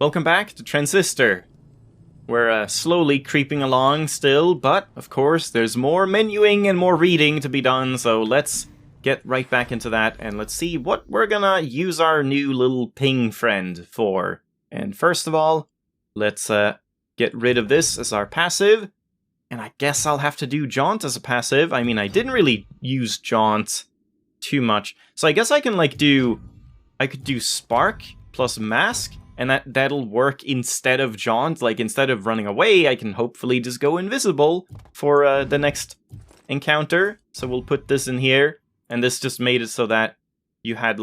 Welcome back to Transistor. We're slowly creeping along still, but of course there's more menuing and more reading to be done, so let's get right back into that and let's see what we're gonna use our new little ping friend for. And first of all, let's get rid of this as our passive, and I guess I'll have to do Jaunt as a passive. I mean, I didn't really use Jaunt too much, so I guess I can I could do Spark plus Mask, and that'll work instead of Jaunt. Like, instead of running away, I can hopefully just go invisible for the next encounter. So we'll put this in here, and this just made it so that you had,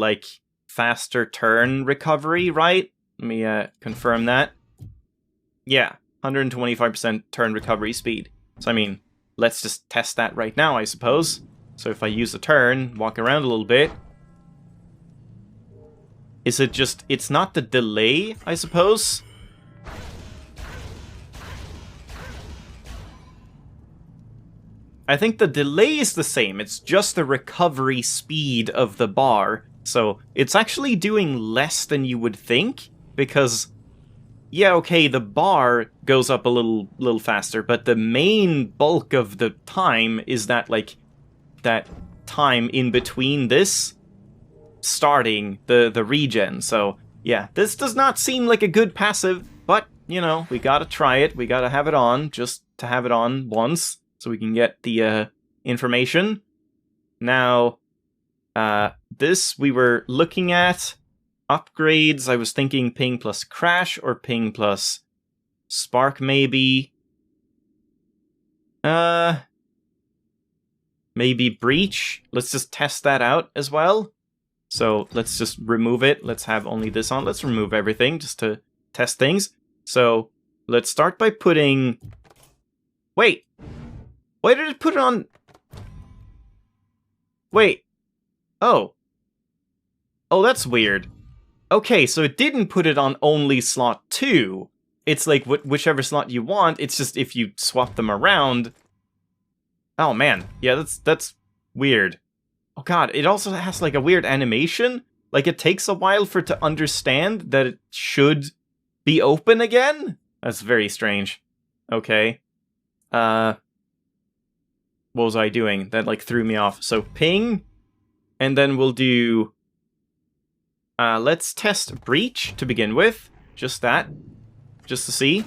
faster turn recovery, right? Let me confirm that. Yeah, 125% turn recovery speed. So, I mean, let's just test that right now, I suppose. So if I use a turn, walk around a little bit, is it just... it's not the delay, I suppose? I think the delay is the same, it's just the recovery speed of the bar. So it's actually doing less than you would think, because... yeah, okay, the bar goes up a little faster, but the main bulk of the time is that, that time in between this starting the regen. So yeah, this does not seem like a good passive, but you know, we gotta try it. We gotta have it on just to have it on once so we can get the information. Now this we were looking at upgrades. I was thinking ping plus crash or ping plus spark, maybe maybe breach. Let's just test that out as well. So let's just remove it. Let's have only this on. Let's remove everything just to test things. So let's start by putting... wait! Why did it put it on... wait. Oh. Oh, that's weird. Okay, so it didn't put it on only slot 2. It's like whichever slot you want. It's just if you swap them around... oh man. Yeah, that's weird. Oh god, it also has a weird animation. Like, it takes a while for it to understand that it should be open again? That's very strange. Okay. What was I doing? That threw me off. So ping, and then we'll do... let's test breach to begin with. Just that. Just to see.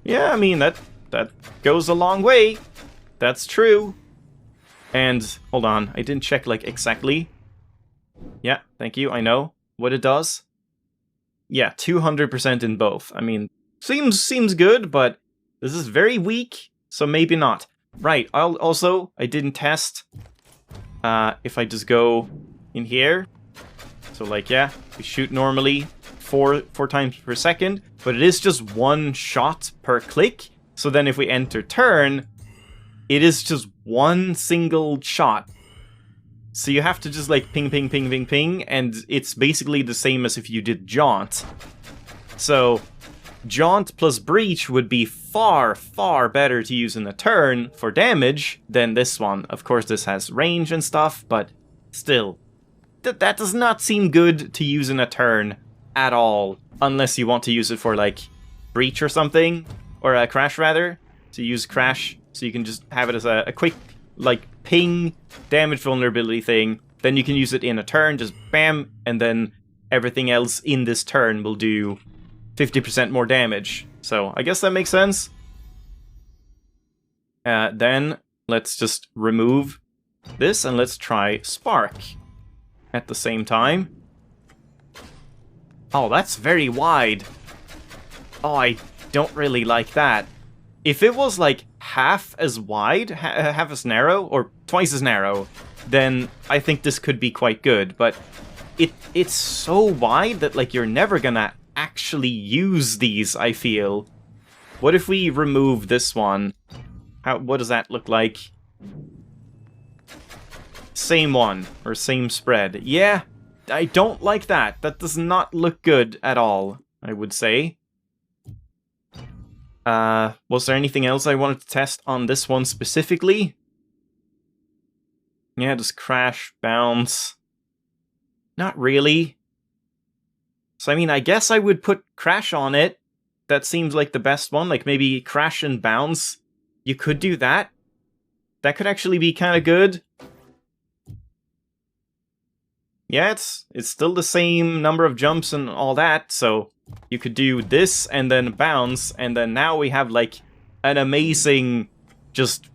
Yeah, I mean, that goes a long way. That's true. And, hold on, I didn't check, exactly. Yeah, thank you, I know what it does. Yeah, 200% in both. I mean, seems good, but this is very weak, so maybe not. Right, I didn't test if I just go in here. So, yeah, we shoot normally four times per second, but it is just one shot per click. So then if we enter turn... it is just one single shot. So you have to just ping, ping, ping, ping, ping, and it's basically the same as if you did Jaunt. So Jaunt plus Breach would be far, far better to use in a turn for damage than this one. Of course, this has range and stuff, but still. That does not seem good to use in a turn at all. Unless you want to use it for, Breach or something. Or a Crash, rather. To use Crash... so you can just have it as a quick, ping damage vulnerability thing. Then you can use it in a turn, just bam, and then everything else in this turn will do 50% more damage. So I guess that makes sense. Then let's just remove this and let's try Spark at the same time. Oh, that's very wide. Oh, I don't really like that. If it was half as wide, half as narrow, or twice as narrow, then I think this could be quite good. But it's so wide that you're never gonna actually use these, I feel. What if we remove this one? What does that look like? Same one, or same spread. Yeah, I don't like that. That does not look good at all, I would say. Was there anything else I wanted to test on this one specifically? Yeah, just crash, bounce. Not really. So I mean, I guess I would put Crash on it. That seems like the best one. Like maybe Crash and Bounce. You could do that. That could actually be kind of good. Yeah, it's still the same number of jumps and all that, so you could do this and then bounce, and then now we have like an amazing just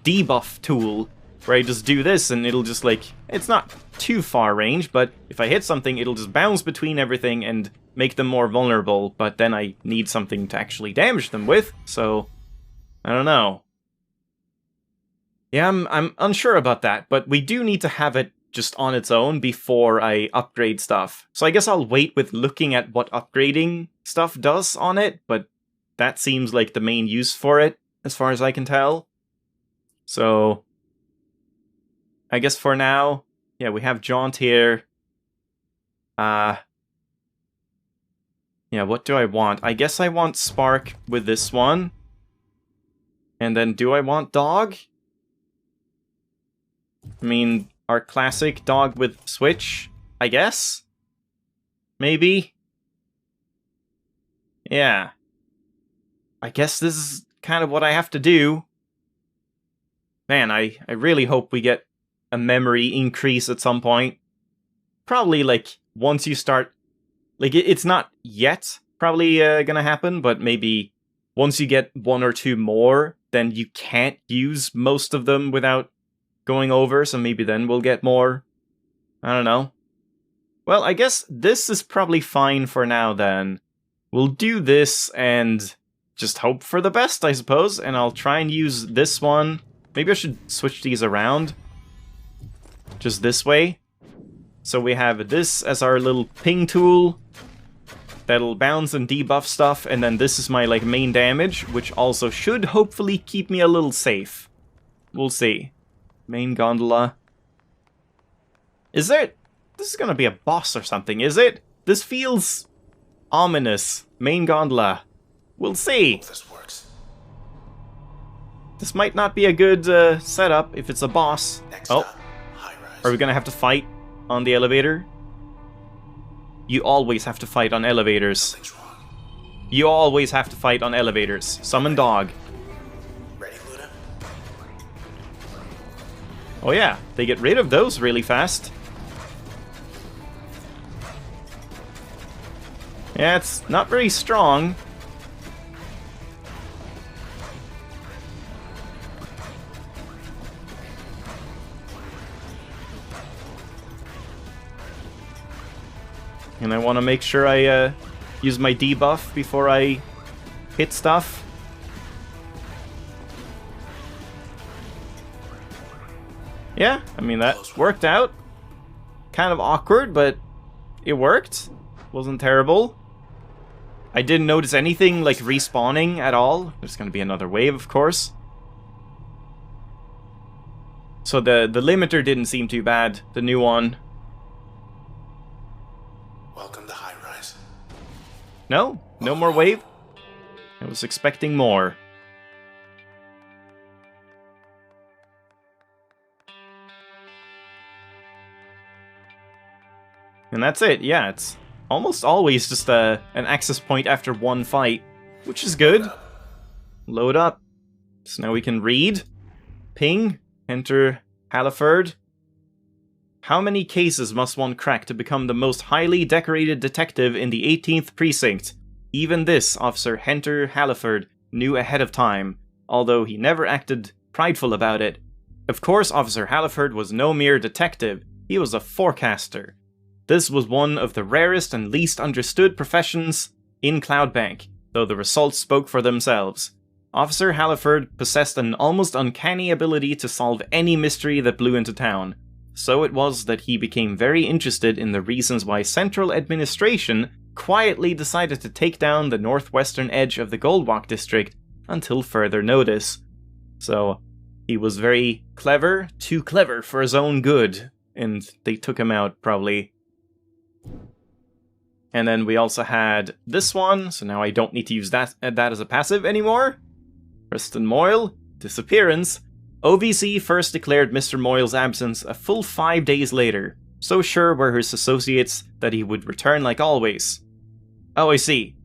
debuff tool where I just do this and it'll just like, it's not too far range, but if I hit something it'll just bounce between everything and make them more vulnerable, but then I need something to actually damage them with, so I don't know. Yeah, I'm unsure about that, but we do need to have it just on its own before I upgrade stuff. So I guess I'll wait with looking at what upgrading stuff does on it, but that seems like the main use for it, as far as I can tell. So I guess for now, yeah, we have Jaunt here. Yeah, what do I want? I guess I want Spark with this one. And then do I want Dog? I mean, our classic Dog with Switch, I guess? Maybe? Yeah. I guess this is kind of what I have to do. Man, I really hope we get a memory increase at some point. Probably, like, once you start... Like, it's not yet probably gonna happen, but maybe once you get one or two more, then you can't use most of them without going over, so maybe then we'll get more. I don't know. Well, I guess this is probably fine for now then. We'll do this and just hope for the best, I suppose, and I'll try and use this one. Maybe I should switch these around. Just this way. So we have this as our little ping tool. That'll bounce and debuff stuff, and then this is my like main damage, which also should hopefully keep me a little safe. We'll see. Main gondola. Is there... This is gonna be a boss or something, is it? This feels ominous. Main gondola. We'll see. This works. This might not be a good setup if it's a boss. Next oh, up, high rise. Are we gonna have to fight on the elevator? You always have to fight on elevators. Something's wrong. You always have to fight on elevators. Summon Dog. Ready, Luna? Oh yeah, they get rid of those really fast. Yeah, it's not very strong. And I want to make sure I use my debuff before I hit stuff. Yeah, I mean, that worked out. Kind of awkward, but it worked. Wasn't terrible. I didn't notice anything like respawning at all. There's going to be another wave, of course. So the limiter didn't seem too bad, the new one. Welcome to high rise. No? No more wave? I was expecting more. And that's it, yeah, it's almost always just an access point after one fight, which is good. Load up. So now we can read. Ping. Enter Halliford. How many cases must one crack to become the most highly decorated detective in the 18th precinct? Even this, Officer Hunter Halliford knew ahead of time, although he never acted prideful about it. Of course, Officer Halliford was no mere detective, he was a forecaster. This was one of the rarest and least understood professions in Cloudbank, though the results spoke for themselves. Officer Halliford possessed an almost uncanny ability to solve any mystery that blew into town. So it was that he became very interested in the reasons why Central Administration quietly decided to take down the northwestern edge of the Goldwalk district until further notice. So he was very clever, too clever for his own good, and they took him out probably. And then we also had this one, so now I don't need to use that as a passive anymore. Preston Moyle, disappearance. OVC first declared Mr. Moyle's absence a full 5 days later. So sure were his associates that he would return like always. Oh, I see.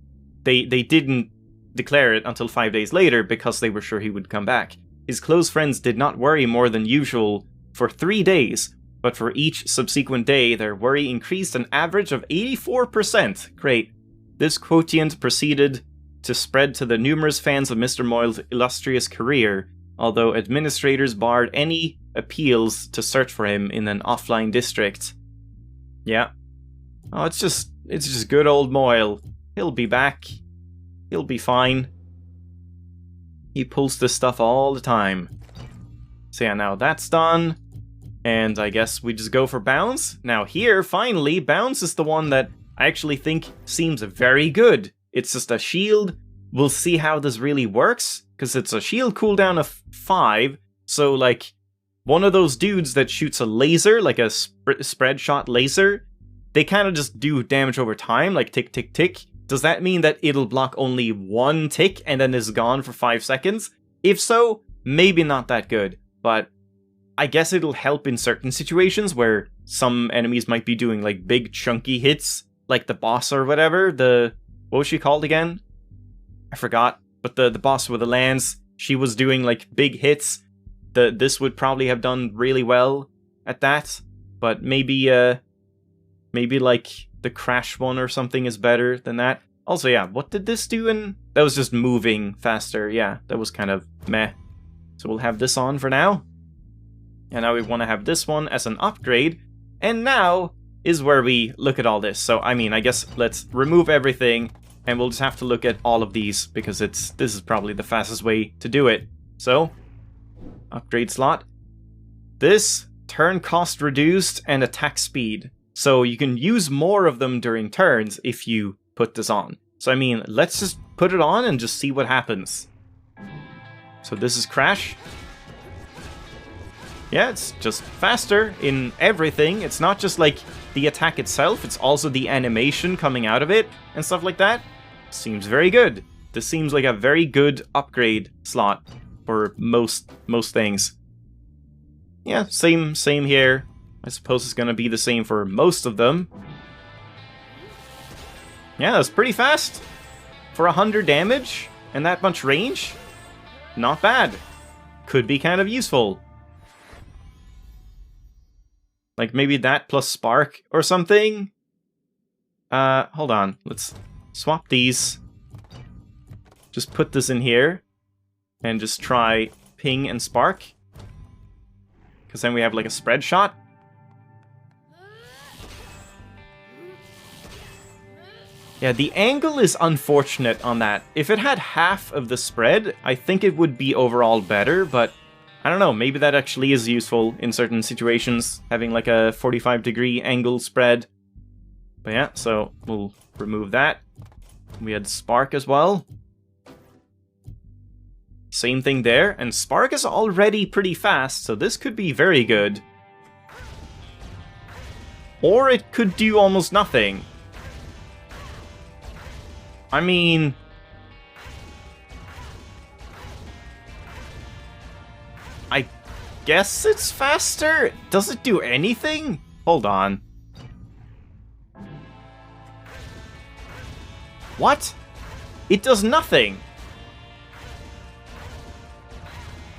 They didn't declare it until 5 days later because they were sure he would come back. His close friends did not worry more than usual for 3 days, but for each subsequent day, their worry increased an average of 84%. Great. This quotient proceeded to spread to the numerous fans of Mr. Moyle's illustrious career, although administrators barred any appeals to search for him in an offline district. Yeah. Oh, it's just good old Moyle. He'll be back. He'll be fine. He pulls this stuff all the time. So yeah, now that's done. And I guess we just go for Bounce. Now here, finally, Bounce is the one that I actually think seems very good. It's just a shield. We'll see how this really works, because it's a shield cooldown of 5. So, like, one of those dudes that shoots a laser, like a spread shot laser, they kind of just do damage over time, like tick, tick, tick. Does that mean that it'll block only one tick and then is gone for 5 seconds? If so, maybe not that good, but I guess it'll help in certain situations where some enemies might be doing like big chunky hits, like the boss or whatever. What was she called again? I forgot, but the boss with the lance, she was doing like big hits. This would probably have done really well at that, but maybe like the crash one or something is better than that. Also, yeah, what did this do? That was just moving faster. Yeah, that was kind of meh. So we'll have this on for now. And now we want to have this one as an upgrade. And now is where we look at all this. So, I mean, I guess let's remove everything. And we'll just have to look at all of these because this is probably the fastest way to do it. So, upgrade slot. This, turn cost reduced and attack speed. So you can use more of them during turns if you put this on. So I mean, let's just put it on and just see what happens. So this is Crash. Yeah, it's just faster in everything. It's not just like the attack itself, it's also the animation coming out of it and stuff like that. Seems very good. This seems like a very good upgrade slot for most things. Yeah, same here. I suppose it's gonna be the same for most of them. Yeah, that's pretty fast. For 100 damage and that much range, not bad. Could be kind of useful. Like maybe that plus Spark or something? Hold on. Let's swap these. Just put this in here. And just try Ping and Spark. Because then we have like a spread shot. Yeah, the angle is unfortunate on that. If it had half of the spread, I think it would be overall better, but I don't know, maybe that actually is useful in certain situations, having like a 45-degree angle spread. But yeah, so we'll remove that. We had Spark as well. Same thing there, and Spark is already pretty fast, so this could be very good. Or it could do almost nothing. I mean, I guess it's faster? Does it do anything? Hold on. What? It does nothing.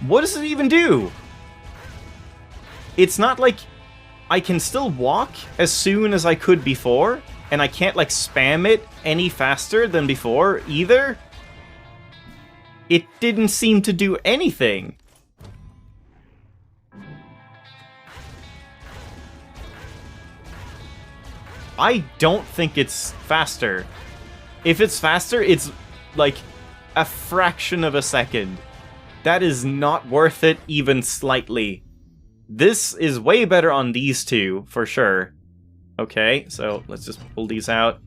What does it even do? It's not like I can still walk as soon as I could before, and I can't like spam it any faster than before either. It didn't seem to do anything. I don't think it's faster. If it's faster, it's like a fraction of a second. That is not worth it even slightly. This is way better on these two, for sure. Okay, so let's just pull these out.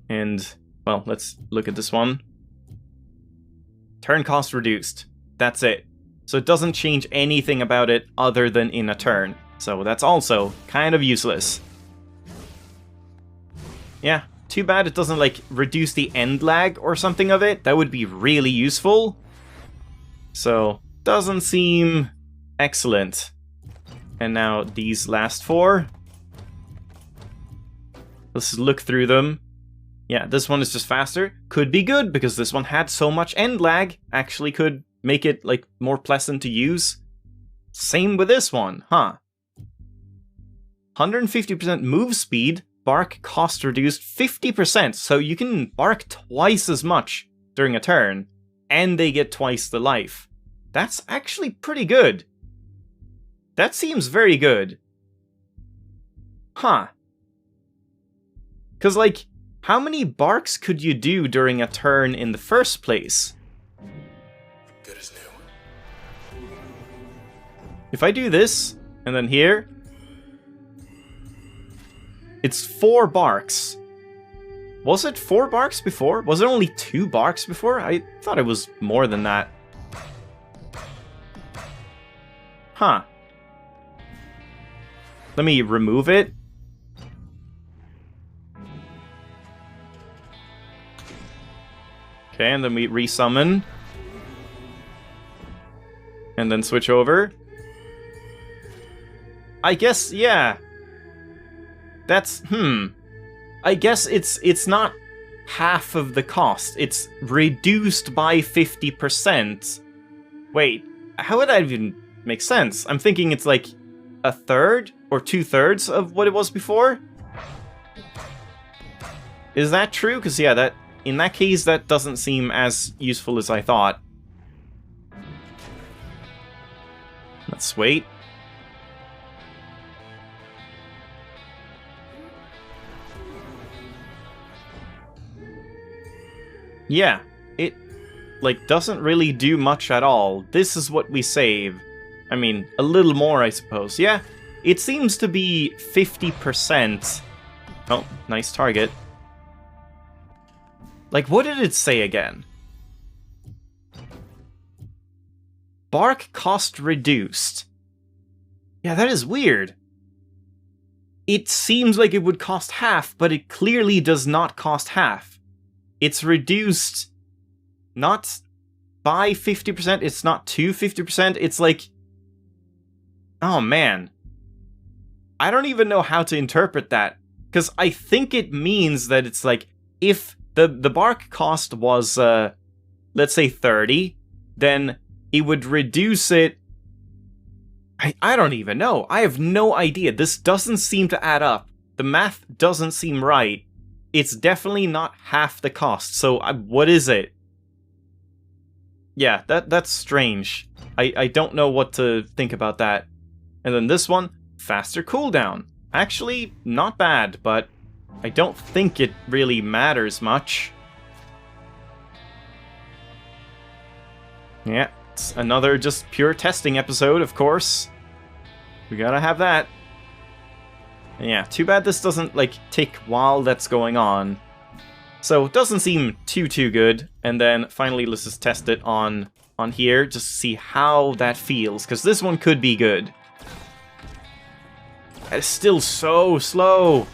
And, well, let's look at this one. Turn cost reduced. That's it. So it doesn't change anything about it other than in a turn. So that's also kind of useless. Yeah, too bad it doesn't, like, reduce the end lag or something of it. That would be really useful. So, doesn't seem excellent. And now these last four. Let's look through them. Yeah, this one is just faster. Could be good, because this one had so much end lag. Actually could make it, like, more pleasant to use. Same with this one, huh? 150% move speed, bark cost reduced 50%, so you can bark twice as much during a turn, and they get twice the life. That's actually pretty good. That seems very good. Huh. Because, like, how many barks could you do during a turn in the first place? Good as new. If I do this, and then here, it's 4 barks. Was it 4 barks before? Was it only 2 barks before? I thought it was more than that. Huh. Let me remove it. Okay, and then we resummon. And then switch over. I guess, yeah. That's, I guess it's not half of the cost. It's reduced by 50%. Wait, how would that even make sense? I'm thinking it's like a third or 2/3 of what it was before? Is that true? Because, yeah, that in that case, that doesn't seem as useful as I thought. Let's wait. Yeah, it, like, doesn't really do much at all. This is what we save. I mean, a little more, I suppose. Yeah, it seems to be 50%. Oh, nice target. Like, what did it say again? Bark cost reduced. Yeah, that is weird. It seems like it would cost half, but it clearly does not cost half. It's reduced not by 50%, it's not to 50%, it's like... Oh man. I don't even know how to interpret that, because I think it means that it's like, if the bark cost was, let's say 30, then it would reduce it... I don't even know. I have no idea. This doesn't seem to add up. The math doesn't seem right. It's definitely not half the cost, so what is it? Yeah, that's strange. I don't know what to think about that. And then this one, faster cooldown. Actually, not bad, but I don't think it really matters much. Yeah, it's another just pure testing episode, of course. We gotta have that. Yeah, too bad this doesn't, like, tick while that's going on. So, it doesn't seem too good. And then, finally, let's just test it on here, just to see how that feels, because this one could be good. It's still so slow.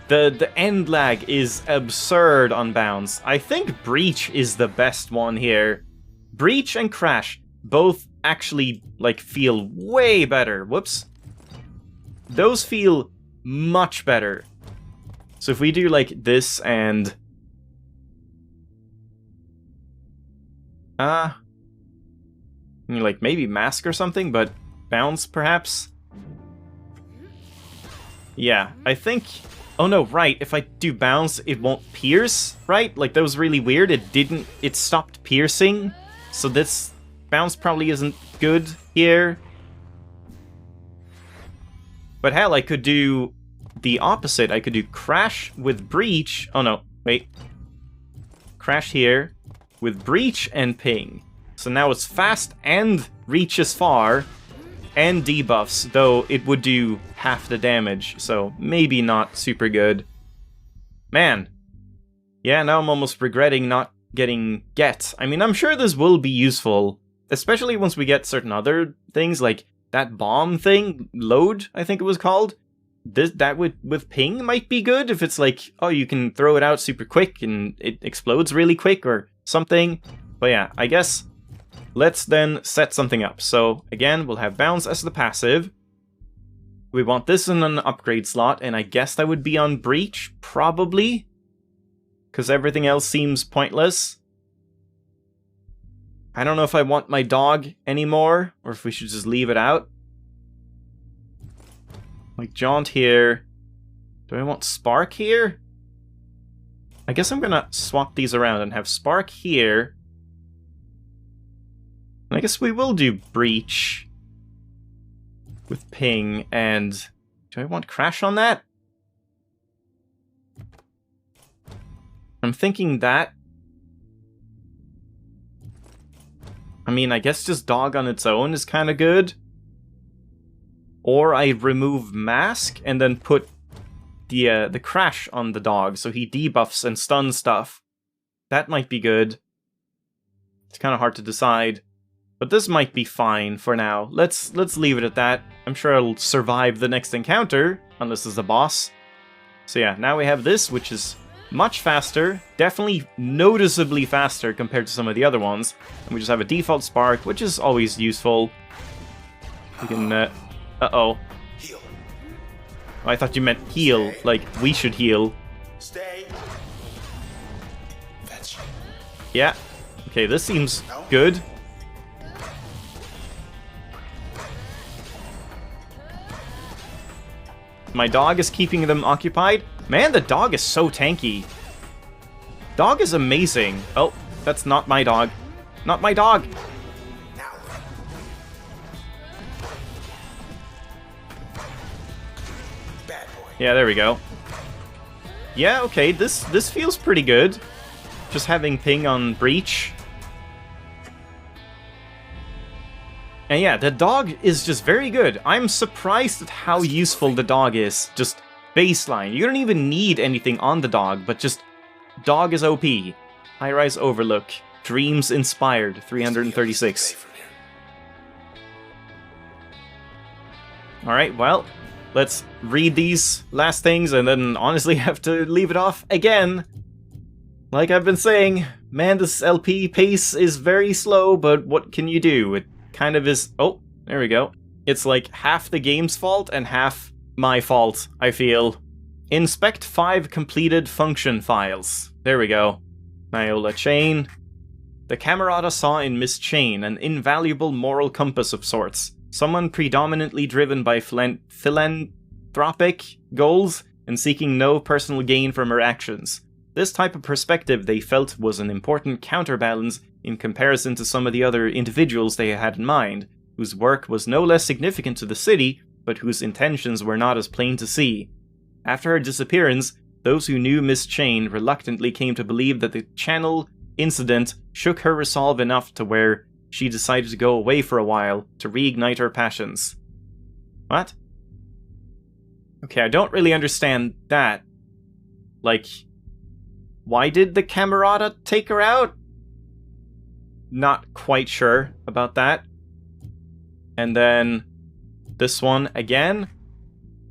The end lag is absurd on Bounce. I think Breach is the best one here. Breach and Crash both actually, like, feel way better. Whoops. Those feel much better. So if we do, like, this and... like, maybe Mask or something, but Bounce, perhaps? Yeah, I think... Oh no, right, if I do Bounce, it won't pierce, right? Like, that was really weird, it stopped piercing, so this Bounce probably isn't good here. But hell, I could do the opposite, I could do Crash with Breach, oh no, wait. Crash here, with Breach and Ping. So now it's fast and reaches far, and debuffs, though it would do half the damage, so maybe not super good. Man. Yeah, now I'm almost regretting not getting Get. I mean, I'm sure this will be useful, especially once we get certain other things, like that bomb thing, Load, I think it was called. That with Ping might be good, if it's like, oh, you can throw it out super quick and it explodes really quick or something. But yeah, I guess... Let's then set something up. So, again, we'll have Bounce as the passive. We want this in an upgrade slot, and I guess that would be on Breach, probably? Because everything else seems pointless. I don't know if I want my dog anymore, or if we should just leave it out. Like, Jaunt here. Do I want Spark here? I guess I'm gonna swap these around and have Spark here. And I guess we will do Breach with Ping, and do I want Crash on that? I'm thinking that. I mean, I guess just Dog on its own is kind of good. Or I remove Mask and then put the Crash on the Dog, so he debuffs and stuns stuff. That might be good. It's kind of hard to decide. But this might be fine for now. Let's leave it at that. I'm sure I'll survive the next encounter, unless it's a boss. So yeah, now we have this, which is much faster. Definitely noticeably faster compared to some of the other ones. And we just have a default Spark, which is always useful. We can, uh-oh. Heal. Oh, I thought you meant heal, like we should heal. Stay. Fetch. Yeah. Okay, this seems good. My dog is keeping them occupied. Man, the dog is so tanky. Dog is amazing. Oh, that's not my dog. Not my dog. Now. Bad boy. Yeah, there we go. Yeah, okay, this feels pretty good. Just having Ping on Breach. And yeah, the dog is just very good. I'm surprised at how useful the dog is. Just baseline. You don't even need anything on the dog, but just dog is OP. High-rise overlook. Dreams inspired. 336. Alright, well, let's read these last things and then honestly have to leave it off again. Like I've been saying, man, this LP pace is very slow, but what can you do? It kind of is... Oh, there we go. It's like half the game's fault and half my fault, I feel. Inspect 5 completed function files. There we go. Niola Chain. The Camerata saw in Miss Chain an invaluable moral compass of sorts. Someone predominantly driven by philanthropic goals and seeking no personal gain from her actions. This type of perspective they felt was an important counterbalance in comparison to some of the other individuals they had in mind, whose work was no less significant to the city, but whose intentions were not as plain to see. After her disappearance, those who knew Miss Chain reluctantly came to believe that the Channel incident shook her resolve enough to where she decided to go away for a while to reignite her passions. What? Okay, I don't really understand that. Like, why did the Camerata take her out? Not quite sure about that. And then this one again.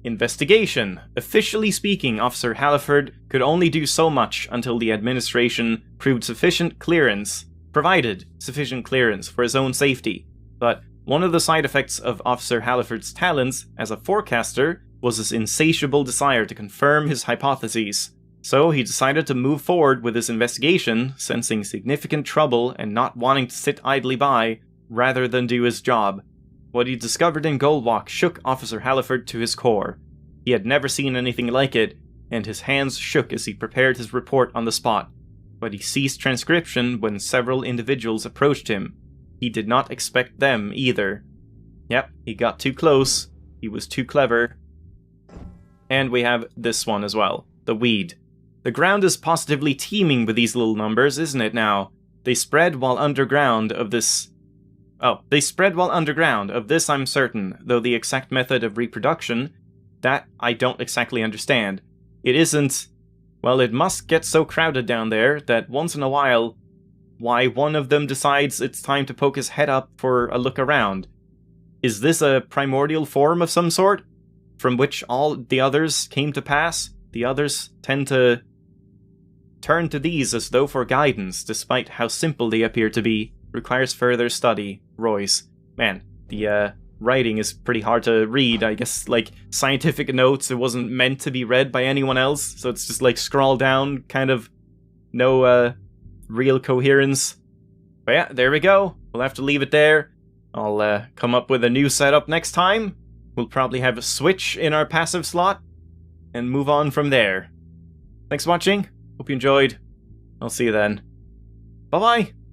Investigation. Officially speaking, Officer Halliford could only do so much until the administration provided sufficient clearance for his own safety. But one of the side effects of Officer Halliford's talents as a forecaster was his insatiable desire to confirm his hypotheses. So he decided to move forward with his investigation, sensing significant trouble and not wanting to sit idly by, rather than do his job. What he discovered in Goldwalk shook Officer Halliford to his core. He had never seen anything like it, and his hands shook as he prepared his report on the spot. But he ceased transcription when several individuals approached him. He did not expect them either. Yep, he got too close. He was too clever. And we have this one as well, the weed. The ground is positively teeming with these little numbers, isn't it now? They spread while underground of this... Oh, they spread while underground, of this I'm certain, though the exact method of reproduction, that I don't exactly understand. It isn't... Well, it must get so crowded down there that once in a while, why one of them decides it's time to poke his head up for a look around. Is this a primordial form of some sort, from which all the others came to pass? The others tend to turn to these as though for guidance, despite how simple they appear to be. Requires further study. Royce. Man, the writing is pretty hard to read. I guess, like, scientific notes, it wasn't meant to be read by anyone else, so it's just, like, scroll down, kind of no real coherence. But yeah, there we go. We'll have to leave it there. I'll come up with a new setup next time. We'll probably have a switch in our passive slot, and move on from there. Thanks for watching. Hope you enjoyed. I'll see you then. Bye-bye!